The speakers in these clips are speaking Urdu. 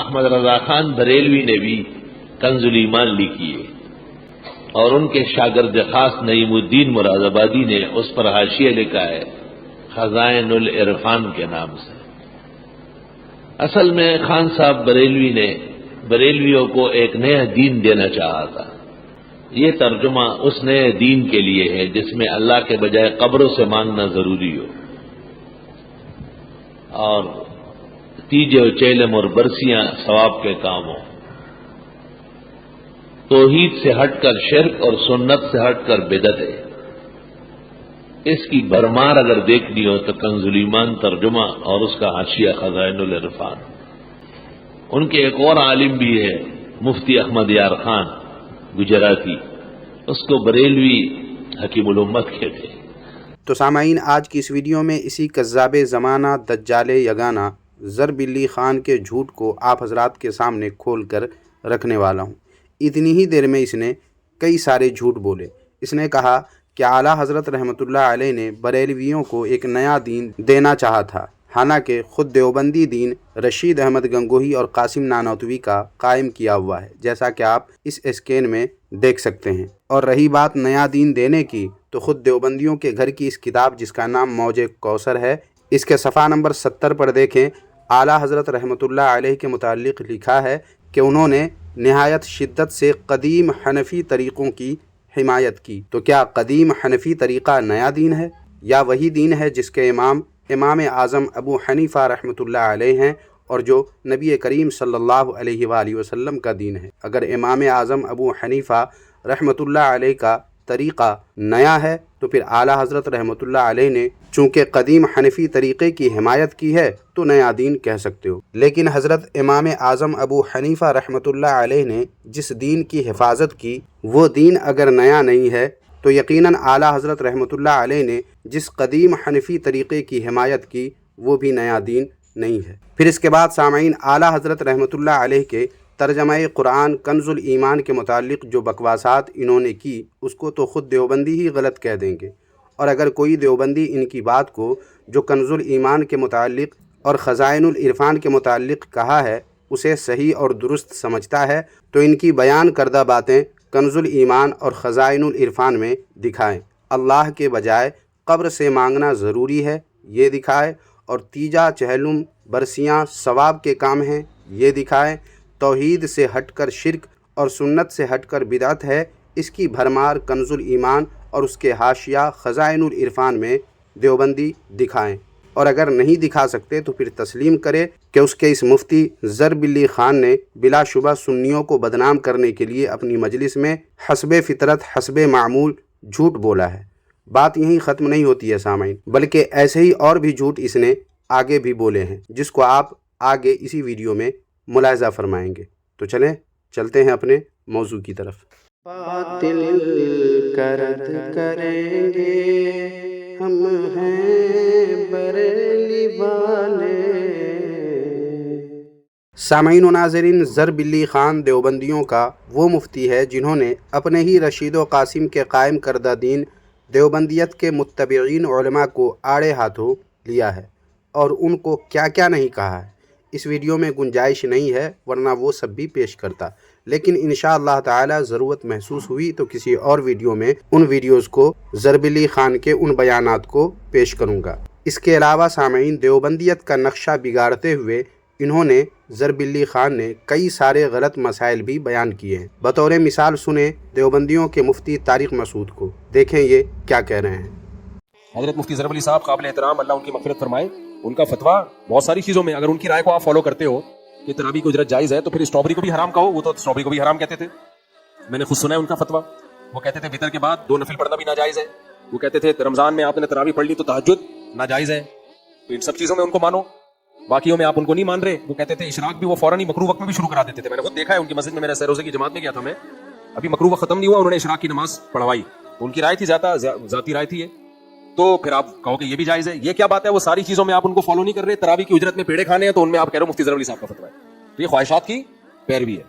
احمد رضا خان بریلوی نے بھی کنز الایمان لکھی ہے، اور ان کے شاگرد خاص نعیم الدین مراد آبادی نے اس پر حاشیہ لکھا ہے خزائن العرفان کے نام سے۔ اصل میں خان صاحب بریلوی نے بریلویوں کو ایک نیا دین دینا چاہا تھا۔ یہ ترجمہ اس نئے دین کے لیے ہے جس میں اللہ کے بجائے قبروں سے مانگنا ضروری ہو، اور تیجے و چیلم اور برسیاں ثواب کے کام ہوں، توحید سے ہٹ کر شرک اور سنت سے ہٹ کر بدعت ہے۔ اس کی بھرمار اگر دیکھنی ہو تو کنز الایمان ترجمہ اور اس کا حاشیہ خزائن العرفان۔ ان کے ایک اور عالم بھی ہے مفتی احمد یار خان گجراتی، اس کو بریلوی حکیم الامت کہتے ہیں۔ تو سامعین، آج کی اس ویڈیو میں اسی کذاب زمانہ دجال یگانہ زر بلی خان کے جھوٹ کو آپ حضرات کے سامنے کھول کر رکھنے والا ہوں۔ اتنی ہی دیر میں اس نے کئی سارے جھوٹ بولے۔ اس نے کہا کہ اعلیٰ حضرت رحمۃ اللہ علیہ نے بریلویوں کو ایک نیا دین دینا چاہا تھا، حالانکہ خود دیوبندی دین رشید احمد گنگوہی اور قاسم نانوتوی کا قائم کیا ہوا ہے، جیسا کہ آپ اس اسکین میں دیکھ سکتے ہیں۔ اور رہی بات نیا دین دینے کی، تو خود دیوبندیوں کے گھر کی اس کتاب جس کا نام موج کوثر ہے، اس کے صفحہ نمبر 70 پر دیکھیں، اعلیٰ حضرت رحمۃ اللہ علیہ کے متعلق لکھا ہے کہ انہوں نے نہایت شدت سے قدیم حنفی طریقوں کی حمایت کی۔ تو کیا قدیم حنفی طریقہ نیا دین ہے، یا وہی دین ہے جس کے امام اعظم ابو حنیفہ رحمۃ اللہ علیہ ہیں، اور جو نبی کریم صلی اللہ علیہ وآلہ وسلم کا دین ہے؟ اگر امام اعظم ابو حنیفہ رحمۃ اللہ علیہ کا طریقہ نیا ہے تو پھر اعلیٰ حضرت رحمۃ اللہ علیہ نے چونکہ قدیم حنفی طریقے کی حمایت کی ہے تو نیا دین کہہ سکتے ہو۔ لیکن حضرت امام اعظم ابو حنیفہ رحمۃ اللہ علیہ نے جس دین کی حفاظت کی، وہ دین اگر نیا نہیں ہے تو یقیناً اعلیٰ حضرت رحمۃ اللہ علیہ نے جس قدیم حنفی طریقے کی حمایت کی وہ بھی نیا دین نہیں ہے۔ پھر اس کے بعد سامعین، اعلیٰ حضرت رحمۃ اللہ علیہ کے ترجمہ قرآن کنز الایمان کے متعلق جو بکواسات انہوں نے کی، اس کو تو خود دیوبندی ہی غلط کہہ دیں گے، اور اگر کوئی دیوبندی ان کی بات کو جو کنز الایمان کے متعلق اور خزائن العرفان کے متعلق کہا ہے اسے صحیح اور درست سمجھتا ہے تو ان کی بیان کردہ باتیں کنز الایمان اور خزائن العرفان میں دکھائیں۔ اللہ کے بجائے قبر سے مانگنا ضروری ہے، یہ دکھائے، اور تیجا چہلم برسیاں ثواب کے کام ہیں، یہ دکھائے۔ توحید سے ہٹ کر شرک اور سنت سے ہٹ کر بدعت ہے، اس کی بھرمار کنز الایمان اور اس کے حاشیہ خزائن العرفان میں دیوبندی دکھائیں، اور اگر نہیں دکھا سکتے تو پھر تسلیم کرے کہ اس کے اس مفتی زر بلی خان نے بلا شبہ سنیوں کو بدنام کرنے کے لیے اپنی مجلس میں حسب فطرت حسب معمول جھوٹ بولا ہے۔ بات یہیں ختم نہیں ہوتی ہے سامعین، بلکہ ایسے ہی اور بھی جھوٹ اس نے آگے بھی بولے ہیں، جس کو آپ آگے اسی ویڈیو میں ملاحظہ فرمائیں گے۔ تو چلتے ہیں اپنے موضوع کی طرف۔ باطل کرد کریں گے ہم ہیں بریلی والے۔ سامعین و ناظرین، زر بلی خان دیوبندیوں کا وہ مفتی ہے جنہوں نے اپنے ہی رشید و قاسم کے قائم کردہ دین دیوبندیت کے متبعین علماء کو آڑے ہاتھوں لیا ہے، اور ان کو کیا کیا نہیں کہا ہے۔ اس ویڈیو میں گنجائش نہیں ہے، ورنہ وہ سب بھی پیش کرتا، لیکن انشاءاللہ تعالی ضرورت محسوس ہوئی تو کسی اور ویڈیو میں ان ویڈیوز کو زر بلی خان کے ان بیانات کو پیش کروں گا۔ اس کے علاوہ سامعین، دیوبندیت کا نقشہ بگاڑتے ہوئے انہوں نے زر بلی خان نے کئی سارے غلط مسائل بھی بیان کیے ہیں۔ بطور مثال سنیں دیوبندیوں کے مفتی طارق مسعود کو، دیکھیں یہ کیا کہہ رہے ہیں۔ حضرت مفتی زر بلی صاحب قابل احترام، اللہ ان کی مغفرت فرمائے، ان کا فتویٰ بہت ساری چیزوں میں اگر ان کی رائے کو آپ فالو کرتے ہو کہ تراویح کی اجرت جائز ہے تو پھر اسٹرابری کو بھی حرام کہو، وہ تو اسٹرابری کو بھی حرام کہتے تھے۔ میں نے خود سنا ہے ان کا فتویٰ، وہ کہتے تھے وتر کے بعد 2 نفل پڑھنا بھی ناجائز ہے، وہ کہتے تھے رمضان میں آپ نے تراویح پڑھ لی تو تہجد ناجائز ہے، تو ان سب چیزوں میں ان کو مانو، باقیوں میں آپ ان کو نہیں مان رہے۔ وہ کہتے تھے اشراق بھی وہ فوراً ہی مکروہ وقت میں بھی شروع کرا دیتے تھے، میں نے خود دیکھا ہے ان کی مسجد میں، میرے سہ روزے کی جماعت میں گیا تھا میں، ابھی مکروہ وقت ختم نہیں ہوا انہوں نے اشراق کی نماز پڑھوائی، تو ان کی رائے تھی ذاتی رائے تھی یہ، تو پھر آپ کہو کہ یہ بھی جائز ہے، یہ کیا بات ہے؟ وہ ساری چیزوں میں آپ ان کو فالو نہیں کر رہے، تراویح کی اجرت میں پیڑے کھانے ہیں تو ان میں آپ کہہ رہے ہو مفتی زر بلی صاحب کا فتویٰ ہے، تو یہ خواہشات کی پیروی ہے۔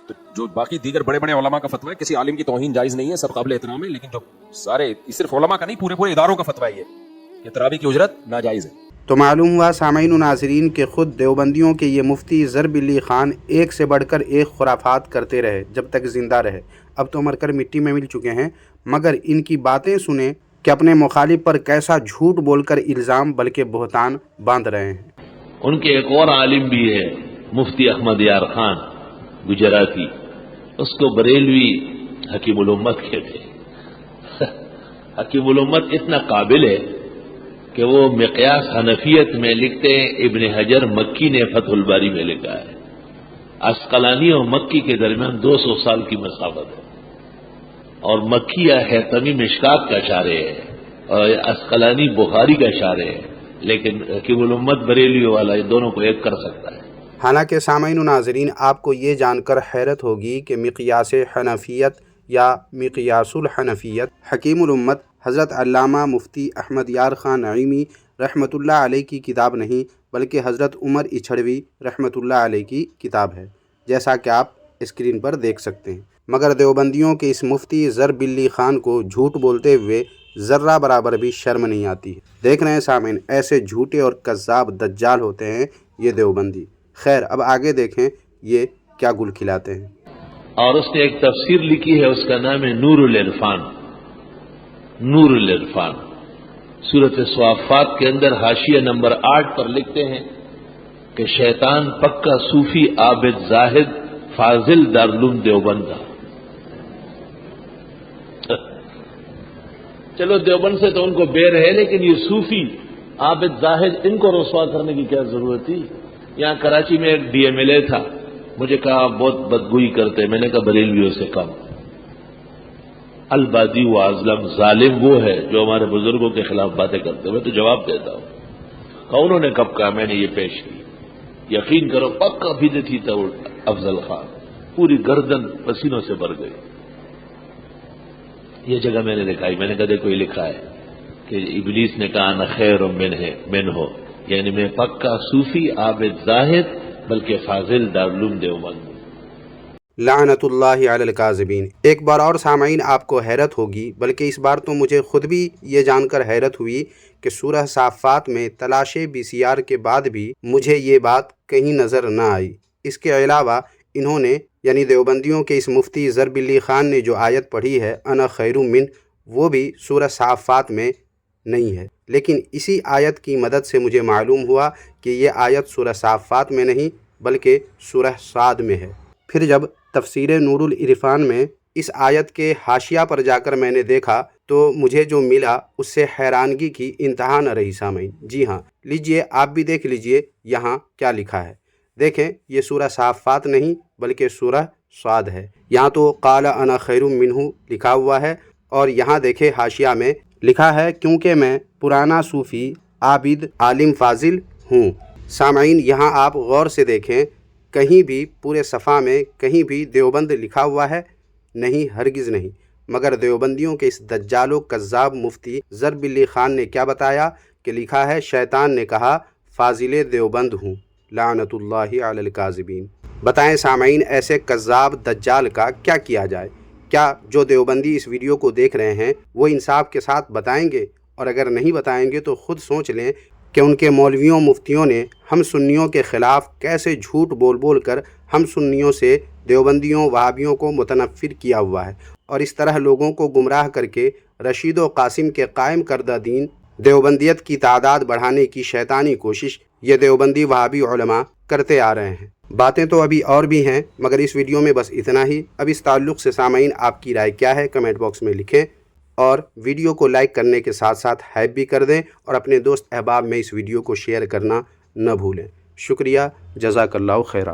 تو جو باقی دیگر بڑے بڑے علماء کا فتویٰ ہے، کسی عالم کی توہین جائز نہیں ہے، سب قابل احترام ہے، لیکن جو سارے صرف علماء کا نہیں پورے اداروں کا فتویٰ ہے یہ کہ تراویح کی اجرت ناجائز ہے۔ تو معلوم ہوا سامعین و ناظرین کہ خود دیوبندیوں کے یہ مفتی ضرب علی خان ایک سے بڑھ کر ایک خرافات کرتے رہے جب تک زندہ رہے. اب تو مر کر مٹی میں مل چکے ہیں، مگر ان کی باتیں سنیں کہ اپنے مخالف پر کیسا جھوٹ بول کر الزام بلکہ بہتان باندھ رہے ہیں. ان کے ایک اور عالم بھی ہے مفتی احمد یار خان گجراتی، اس کو بریلوی حکیم الامت کہتے ہیں. حکیم الامت اتنا قابل ہے کہ وہ مقیاس حنفیت میں لکھتے ہیں، ابن حجر مکی نے فتح الباری میں لکھا ہے عسقلانی اور مکی کے درمیان 200 سال کی مسافت ہے، اور مکی یا حیثمی مشکات کا اشارے ہے اور عسقلانی بخاری کا اشارے ہے، لیکن حکیم الامت بریلوی والا یہ دونوں کو ایک کر سکتا ہے. حالانکہ سامعین و ناظرین آپ کو یہ جان کر حیرت ہوگی کہ مقیاس حنفیت یا مقیاس الحنفیت حکیم الامت حضرت علامہ مفتی احمد یار خان نعیمی رحمۃ اللہ علیہ کی کتاب نہیں بلکہ حضرت عمر اچھڑوی رحمۃ اللہ علیہ کی کتاب ہے، جیسا کہ آپ اسکرین پر دیکھ سکتے ہیں. مگر دیوبندیوں کے اس مفتی ضرب علی خان کو جھوٹ بولتے ہوئے ذرہ برابر بھی شرم نہیں آتی ہے. دیکھ رہے ہیں سامعین، ایسے جھوٹے اور کذاب دجال ہوتے ہیں یہ دیوبندی. خیر اب آگے دیکھیں یہ کیا گل کھلاتے ہیں. اور اس نے ایک تفسیر لکھی ہے، اس کا نام ہے نور العرفان. نور العرفان سورۃ صافات کے اندر حاشیہ نمبر 8 پر لکھتے ہیں کہ شیطان پکا صوفی عابد زاہد فاضل دارالعلوم دیوبند تھا. چلو دیوبند سے تو ان کو بیر ہے، لیکن یہ صوفی عابد زاہد ان کو رسوا کرنے کی کیا ضرورت تھی؟ یہاں کراچی میں ایک ڈی ایم ایل اے تھا، مجھے کہا بہت بدگوئی کرتے، میں نے کہا بریلویوں سے کم. البادی و اظلم ظالم وہ ہے جو ہمارے بزرگوں کے خلاف باتیں کرتے. میں تو جواب دیتا ہوں کہ انہوں نے کب کہا، میں نے یہ پیش کی. یقین کرو پکا بدعتی تھا افضل خان، پوری گردن پسینوں سے بھر گئی. یہ جگہ میں نے دکھائی، میں نے کہا دیکھو یہ لکھا ہے کہ ابلیس نے کہا انا خیر من ہو، یعنی میں پکا صوفی عابد زاہد بلکہ فاضل دارالعلوم دیوبند. لعنت اللہ علی الکاذبین. ایک بار اور سامعین آپ کو حیرت ہوگی، بلکہ اس بار تو مجھے خود بھی یہ جان کر حیرت ہوئی کہ سورہ صافات میں تلاش BCR کے بعد بھی مجھے یہ بات کہیں نظر نہ آئی. اس کے علاوہ انہوں نے یعنی دیوبندیوں کے اس مفتی ضرب علی خان نے جو آیت پڑھی ہے انا خیر من، وہ بھی سورہ صافات میں نہیں ہے. لیکن اسی آیت کی مدد سے مجھے معلوم ہوا کہ یہ آیت سورہ صافات میں نہیں بلکہ سورہ صاد میں ہے. پھر جب تفسیر نور العرفان میں اس آیت کے حاشیہ پر جا کر میں نے دیکھا تو مجھے جو ملا اس سے حیرانگی کی انتہا نہ رہی سامعین. جی ہاں لیجئے آپ بھی دیکھ لیجئے یہاں کیا لکھا ہے. دیکھیں یہ سورہ صافات نہیں بلکہ سورہ صاد ہے. یہاں تو قال انا خیر منہ لکھا ہوا ہے، اور یہاں دیکھیں حاشیہ میں لکھا ہے کیونکہ میں پرانا صوفی عابد عالم فاضل ہوں. سامعین یہاں آپ غور سے دیکھیں، کہیں بھی پورے صفحہ میں کہیں بھی دیوبند لکھا ہوا ہے؟ نہیں، ہرگز نہیں. مگر دیوبندیوں کے اس دجال و کذاب مفتی ضرب علی خان نے کیا بتایا کہ لکھا ہے شیطان نے کہا فاضل دیوبند ہوں. لعنت اللہ علی الکاذبین. بتائیں سامعین ایسے کذاب دجال کا کیا کیا جائے؟ کیا جو دیوبندی اس ویڈیو کو دیکھ رہے ہیں وہ انصاف کے ساتھ بتائیں گے؟ اور اگر نہیں بتائیں گے تو خود سوچ لیں کہ ان کے مولویوں مفتیوں نے ہم سنیوں کے خلاف کیسے جھوٹ بول بول کر ہم سنیوں سے دیوبندیوں وہابیوں کو متنفر کیا ہوا ہے، اور اس طرح لوگوں کو گمراہ کر کے رشید و قاسم کے قائم کردہ دین دیوبندیت کی تعداد بڑھانے کی شیطانی کوشش یہ دیوبندی وہابی علماء کرتے آ رہے ہیں. باتیں تو ابھی اور بھی ہیں، مگر اس ویڈیو میں بس اتنا ہی. اب اس تعلق سے سامعین آپ کی رائے کیا ہے کمنٹ باکس میں لکھیں، اور ویڈیو کو لائک کرنے کے ساتھ ساتھ ہائپ بھی کر دیں، اور اپنے دوست احباب میں اس ویڈیو کو شیئر کرنا نہ بھولیں. شکریہ، جزاک اللہ خیرہ.